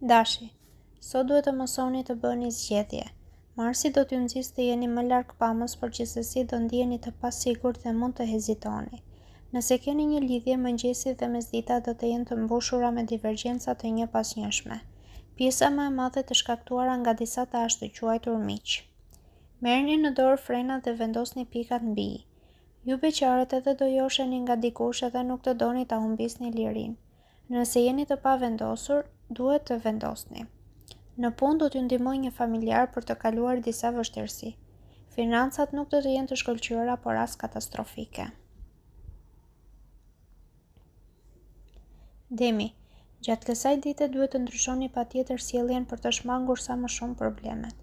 Dashi, sot duhet të mësoni të bëni zgjedhje. Marsi do t'ju nxjisë të jeni më larg pamës, por gjithsesi do ndjeni të pasigurt dhe mund të hezitoni. Nëse keni një lidhje, mëngjesi dhe mesdita do të jenë të mbushura me divergjenca të njëpasnjëshme. Pjesa më e madhe të shkaktuara nga disa tash të quajtur miq. Merrni në dorë frenat dhe vendosni pikat mbi i. Ju beqarët edhe do josheni nga dikush edhe nuk të doni ta humbisni lirinë. Nëse jeni të pavendosur, duhet të vendosni. Në punë do t'ju ndihmojë një familjar për të kaluar disa vështirësi. Financat nuk do të jenë të shkëlqyera, por as katastrofike. Demi, gjatë kësaj dite duhet të ndryshoni patjetër sjelljen për të shmangur sa më shumë problemet.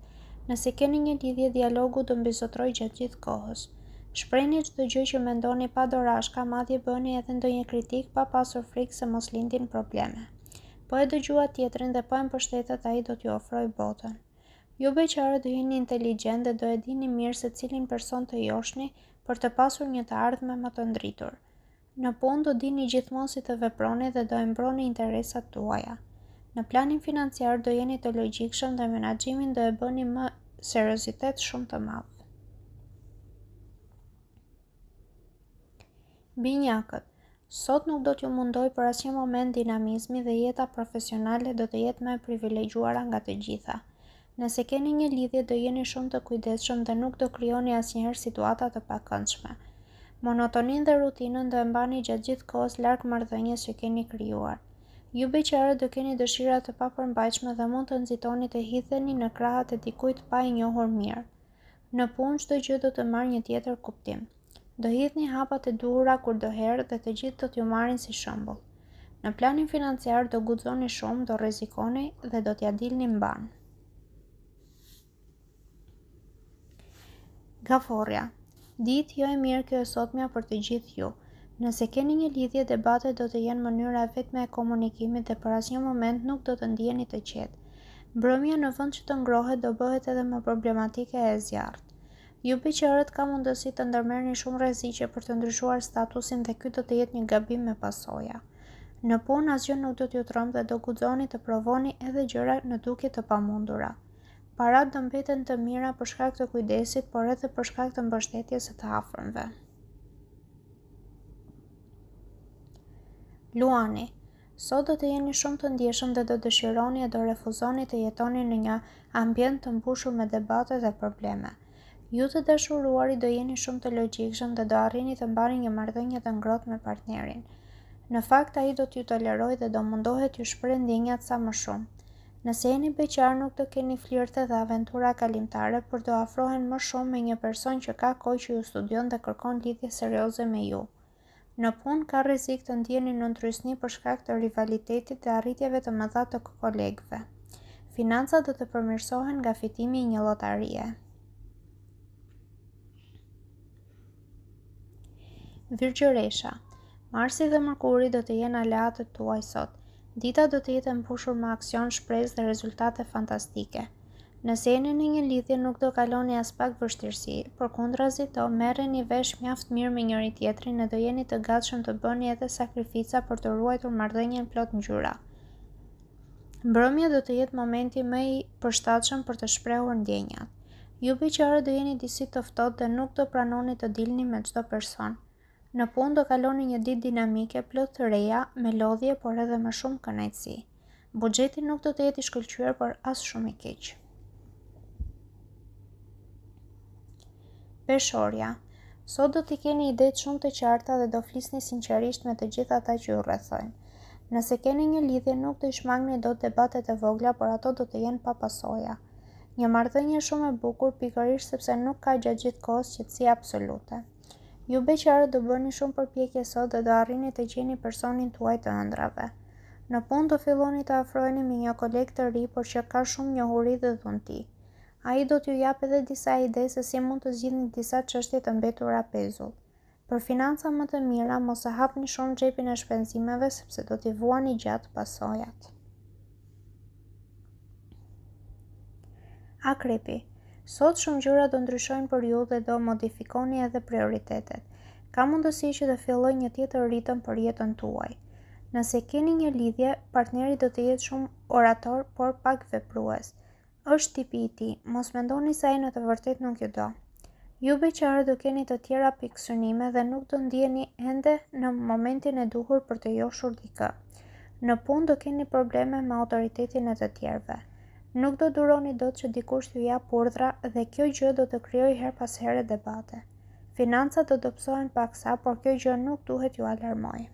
Nëse keni një lidhje, dialogu do mbizotrojë gjatë gjithë kohës. Shprehni çdo gjë që mendoni pa dorashka, madje bëni edhe ndonjë kritik pa pasur frikë se mos lindin probleme. Po e dëgjua tjetrin dhe po e mbështetet, ai do t'ju ofrojë botën. Ju beqarë do jeni inteligjent dhe do e dini mirë se cilin person të joshni për të pasur një të ardhme më të ndritur. Në punë do dini gjithmonë si të veproni dhe do e mbroni interesat tuaja. Në planin financiar do jeni të logjikshëm dhe menaxhimin do e bëni me seriozitet shumë të madh. Binjakët, sot nuk do t'ju mundoj për asnjë moment dinamizmi dhe jeta profesionale do të jetë më e privilegjuara nga të gjitha. Nëse keni një lidhje do jeni shumë të kujdesshëm dhe nuk do krijoni asnjëherë situata të pakëndshme. Monotoninë dhe rutinën do e mbani gjatë gjithë kohës larg marrëdhënies që keni krijuar. Ju beqarët do keni dëshira të papërmbajtshme dhe mund të nxitoni të hidheni në krahat e dikujt pa i njohur mirë. Në punë çdo gjë do të marrë një tjetër kuptim. Do hidhni hapat e duhura kurdoherë dhe të gjithë do t'ju marrin si shembull. Në planin financiar do guxoni shumë, do rrezikoni dhe do t'ja dilni mban. Gaforja, ditë jo e mirë kjo e sotmja për të gjithë ju. Nëse keni një lidhje, debatet do të jenë mënyra vetme e komunikimit dhe për asnjë moment nuk do të ndjeni të qetë. Mbrëmja në vend që të ngrohet do bëhet edhe më problematike e zjarrt. Ju beqarët ka mundësi të ndërmerrni shumë rreziqe për të ndryshuar statusin dhe ky do të jetë një gabim me pasoja. Në punë asgjë nuk do t'ju tremb dhe do guxoni të provoni edhe gjëra në dukje të pamundura. Parat do mbeten të mira për shkak të kujdesit, por edhe për shkak të mbështetjes së të afërmve. Luani, sot do të jeni shumë të ndjeshëm dhe do dëshironi e do refuzoni të jetoni në një ambient të mbushur me debate dhe probleme. Ju të dashuruari do jeni shumë të logjikshëm dhe do arrini të mbani një marrëdhënie të ngrohtë me partnerin. Në fakt ai do t'ju tolerojë dhe do mundohet t'ju shprehë ndjenjat sa më shumë. Nëse jeni beqar nuk do keni flirte dhe aventura kalimtare, por do afrohen më shumë me një person që ka kohë që ju studion dhe kërkon lidhje serioze me ju. Në punë ka rrezik të ndjeni në ndrysni për shkak të rivalitetit dhe arritjeve të mëdha të kolegëve. Financat do të përmirësohen nga fitimi i një llotarie. Virgjëresha, Marsi dhe Mërkuri do të jenë aleatët tuaj sot. Dita do të jetë e mbushur me aksion, shpresë dhe rezultate fantastike. Nëse jeni në një lidhje nuk do kaloni as pak vështirësi, përkundrazi do merreni vesh mjaft mirë me njëri tjetrin e do jeni të gatshëm të bëni edhe sakrifica për të ruajtur marrëdhënien plot ngjyra. Mbrëmja do të jetë momenti më i përshtatshëm për të shprehur ndjenjat. Ju beqarët do jeni disi të ftohtë dhe nuk do pranoni të dilni me çdo person. Në punë do kaloni një ditë dinamike, plot të reja, me lodhje, por edhe me shumë kënaqësi. Buxheti nuk do të jetë i shkëlqyer, por as shumë i keq. Peshorja, sot do t'i keni idetë shumë të qarta dhe do flisni sinqerisht me të gjithë ata që ju rrethojnë. Nëse keni një lidhje nuk do i shmangni dot debatet e vogla, por ato do të jenë pa pasoja. Një marrëdhënie shumë e bukur pikërisht sepse nuk ka gjatë gjithë kohës qetësi absolute. Ju beqarët do bëni shumë përpjekje sot dhe do arrini të gjeni personin tuaj të ëndrave. Në punë do filloni të afroheni me një koleg të ri, por që ka shumë njohuri dhe dhunti. Ai do t'ju japë edhe disa ide se si mund të zgjidhni disa çështje të mbetura pezull. Për financa më të mira, mos e hapni shumë xhepin e shpenzimeve sepse do t'i vuani gjatë pasojat. Akrepi, sot shumë gjëra do ndryshojnë për ju dhe do modifikoni edhe prioritetet. Ka mundësi që të filloj një tjetër ritëm për jetën tuaj. Nëse keni një lidhje, partneri do të jetë shumë orator, por pak veprues. Është tipi i tij, mos mendoni se ai në të vërtetë nuk ju do. Ju beqarë do keni të tjera pikë synime dhe nuk do ndjeni ende në momentin e duhur për të joshur dikë. Në punë do keni probleme me autoritetin e të tjerëve. Nuk do duroni dot që dikush t'ju jap urdhra dhe kjo gjë do të krijojë her pas here debate. Financat do dobësohen paksa, por kjo gjë nuk duhet ju alarmojë.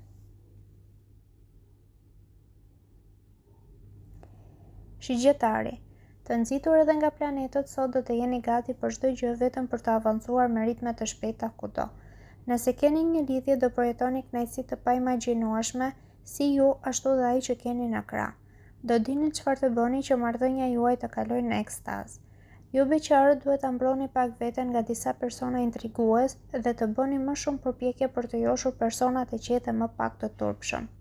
Shigjetari. Të nxitur edhe nga planetët, sot do të jeni gati për çdo gjë vetëm për të avancuar me ritme të shpejta kudo. Nëse keni një lidhje, do përjetoni kënaqësi të paimagjinueshme, si ju ashtu dhe ai që keni në krah. Do dini çfarë të bëni që marrëdhënia juaj të kalojë në ekstaz. Ju beqarët duhet ta mbroni pak veten nga disa persona intrigues dhe të bëni më shumë përpjekje për të joshur personat e qetë e më pak të turpshëm.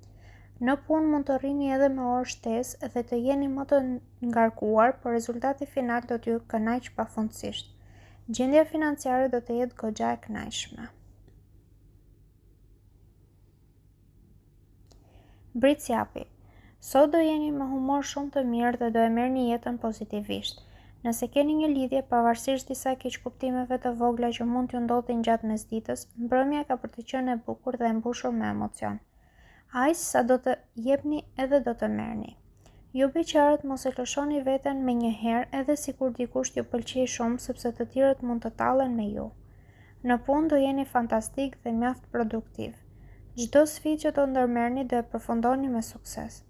Në punë mund të rrini edhe me orë shtesë dhe të jeni më të ngarkuar, por rezultati final do t'ju kënaqë pafundësisht. Gjendja financiare do të jetë goxha e kënaqshme. Britsjapi. Sot do jeni me humor shumë të mirë dhe do e merrni jetën pozitivisht. Nëse keni një lidhje, pavarësisht disa keqkuptimeve të vogla që mund t'ju ndodhin gjatë mesditës, mbrëmja ka për të qenë e bukur dhe e mbushur me emocion. Aq sa do të jepni edhe do të merrni. Ju beqarët mos e lëshoni veten me një herë edhe sikur dikush t'ju pëlqej shumë, sepse të tjerët mund të tallen me ju. Në punë do jeni fantastik dhe mjaft produktiv. Çdo sfidë që do ndërmerrni do e përfundoni me sukses.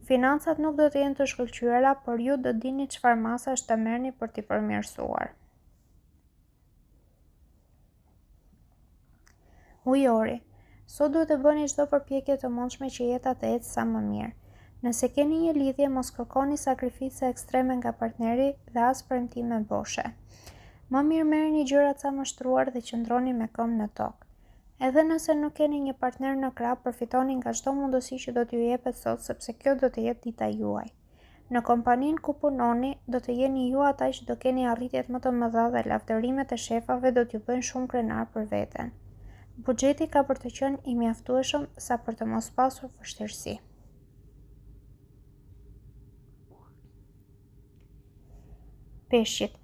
Financat nuk do të jenë të shkëlqyera, por ju do dini çfarë masash të merrni për t'i përmirësuar. Ujori. Sot duhet të bëni çdo përpjekje të mundshme që jeta të ecë sa më mirë. Nëse keni një lidhje, mos kërkoni sakrifice ekstreme nga partneri dhe as premtime boshe. Më mirë merrni gjërat sa më shtruar dhe qëndroni me këmbë në tokë. Edhe nëse nuk keni një partner në krah, përfitoni nga çdo mundësi që do t'ju jepet sot, sepse kjo do të jetë dita juaj. Në kompaninë ku punoni, do të jeni ju ata që do keni arritjet më të mëdha dhe lavdërimet e shefave do t'ju bëjnë shumë krenar për veten. Buxheti ka për të qenë i mjaftueshëm sa për të mos pasur vështirësi. Peshqit.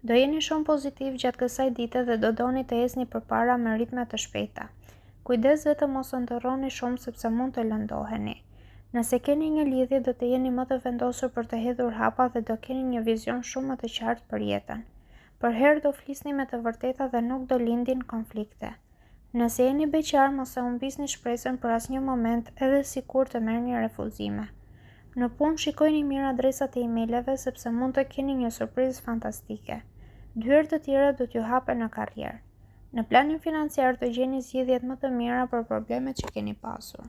Do jeni shumë pozitiv gjatë kësaj dite dhe do doni të ecni përpara me ritme të shpejta. Kujdes vetëm mos u ndërroni shumë sepse mund të lëndoheni. Nëse keni një lidhje, do të jeni më të vendosur për të hedhur hapa dhe do keni një vizion shumë më të qartë për jetën. Për herë do flisni me të vërteta dhe nuk do lindin konflikte. Nëse jeni beqar, mos e humbisni shpresën për asnjë moment, edhe sikur të merrni refuzime. Në punë shikojini mirë adresat e emaileve sepse mund të keni një surprizë fantastike. Dyer të tjera do t'ju hapen në karrierë. Në planin financiar do gjeni zgjidhjet më të mira për problemet që keni pasur.